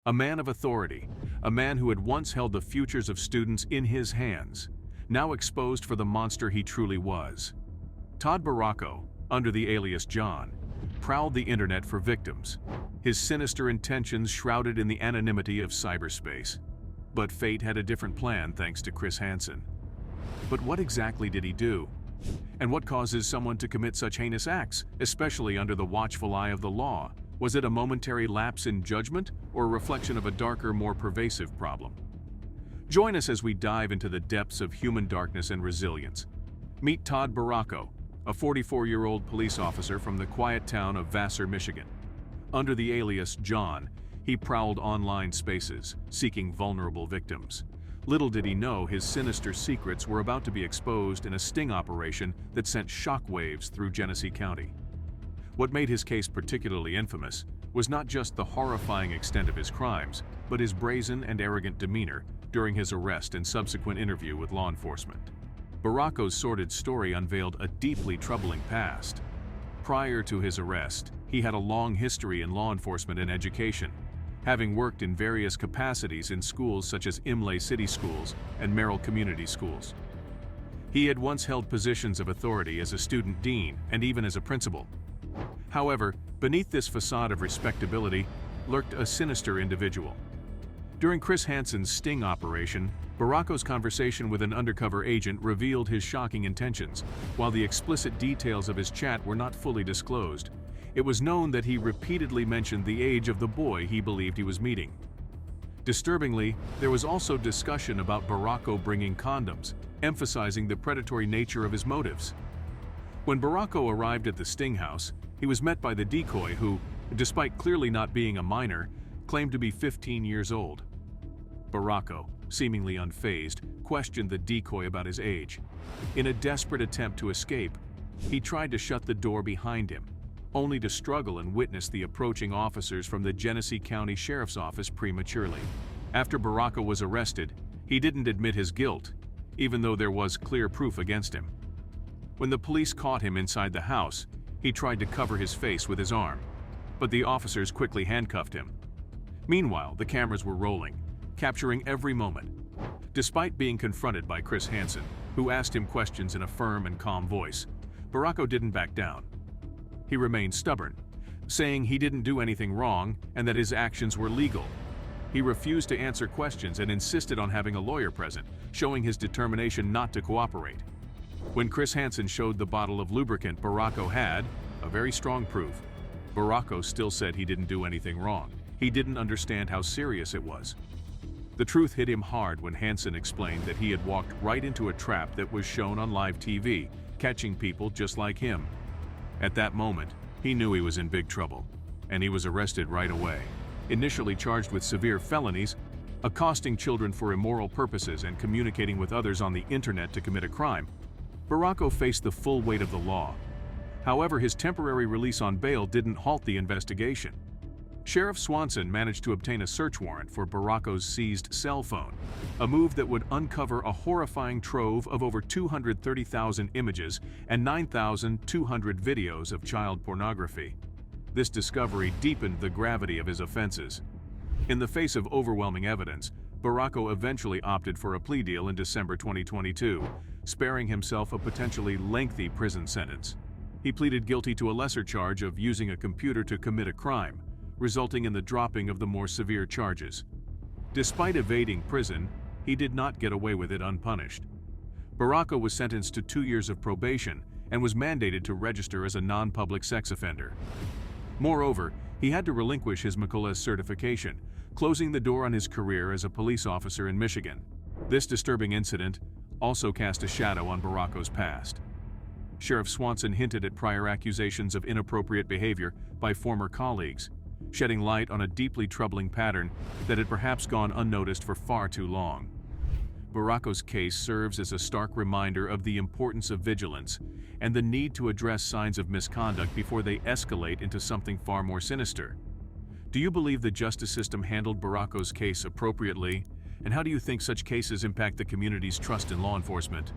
A man of authority, a man who had once held the futures of students in his hands, now exposed for the monster he truly was. Todd Barraco, under the alias John, prowled the internet for victims, his sinister intentions shrouded in the anonymity of cyberspace. But fate had a different plan thanks to Chris Hansen. But what exactly did he do? And what causes someone to commit such heinous acts, especially under the watchful eye of the law? Was it a momentary lapse in judgment, or a reflection of a darker, more pervasive problem? Join us as we dive into the depths of human darkness and resilience. Meet Todd Barraco, a 44-year-old police officer from the quiet town of Vassar, Michigan. Under the alias John, he prowled online spaces, seeking vulnerable victims. Little did he know his sinister secrets were about to be exposed in a sting operation that sent shockwaves through Genesee County. What made his case particularly infamous was not just the horrifying extent of his crimes, but his brazen and arrogant demeanor during his arrest and subsequent interview with law enforcement. Barraco's sordid story unveiled a deeply troubling past. Prior to his arrest, he had a long history in law enforcement and education, having worked in various capacities in schools such as Imlay City Schools and Merrill Community Schools. He had once held positions of authority as a student dean and even as a principal. However, beneath this facade of respectability lurked a sinister individual. During Chris Hansen's sting operation, Barraco's conversation with an undercover agent revealed his shocking intentions, while the explicit details of his chat were not fully disclosed. It was known that he repeatedly mentioned the age of the boy he believed he was meeting. Disturbingly, there was also discussion about Barraco bringing condoms, emphasizing the predatory nature of his motives. When Barraco arrived at the sting house, he was met by the decoy who, despite clearly not being a minor, claimed to be 15 years old. Barraco, seemingly unfazed, questioned the decoy about his age. In a desperate attempt to escape, he tried to shut the door behind him, only to struggle and witness the approaching officers from the Genesee County Sheriff's Office prematurely. After Barraco was arrested, he didn't admit his guilt, even though there was clear proof against him. When the police caught him inside the house, he tried to cover his face with his arm, but the officers quickly handcuffed him. Meanwhile, the cameras were rolling, capturing every moment. Despite being confronted by Chris Hansen, who asked him questions in a firm and calm voice, Barraco didn't back down. He remained stubborn, saying he didn't do anything wrong and that his actions were legal. He refused to answer questions and insisted on having a lawyer present, showing his determination not to cooperate. When Chris Hansen showed the bottle of lubricant Barraco had, a very strong proof, Barraco still said he didn't do anything wrong. He didn't understand how serious it was. The truth hit him hard when Hansen explained that he had walked right into a trap that was shown on live TV, catching people just like him. At that moment, he knew he was in big trouble, and he was arrested right away. Initially charged with severe felonies, accosting children for immoral purposes and communicating with others on the internet to commit a crime, Barraco faced the full weight of the law. However, his temporary release on bail didn't halt the investigation. Sheriff Swanson managed to obtain a search warrant for Barraco's seized cell phone, a move that would uncover a horrifying trove of over 230,000 images and 9,200 videos of child pornography. This discovery deepened the gravity of his offenses. In the face of overwhelming evidence, Barraco eventually opted for a plea deal in December 2022, sparing himself a potentially lengthy prison sentence. He pleaded guilty to a lesser charge of using a computer to commit a crime, resulting in the dropping of the more severe charges. Despite evading prison, he did not get away with it unpunished. Barraco was sentenced to 2 years of probation and was mandated to register as a non-public sex offender. Moreover, he had to relinquish his McCullough's certification, closing the door on his career as a police officer in Michigan. This disturbing incident also cast a shadow on Barraco's past. Sheriff Swanson hinted at prior accusations of inappropriate behavior by former colleagues, shedding light on a deeply troubling pattern that had perhaps gone unnoticed for far too long. Barraco's case serves as a stark reminder of the importance of vigilance and the need to address signs of misconduct before they escalate into something far more sinister. Do you believe the justice system handled Barraco's case appropriately? And how do you think such cases impact the community's trust in law enforcement?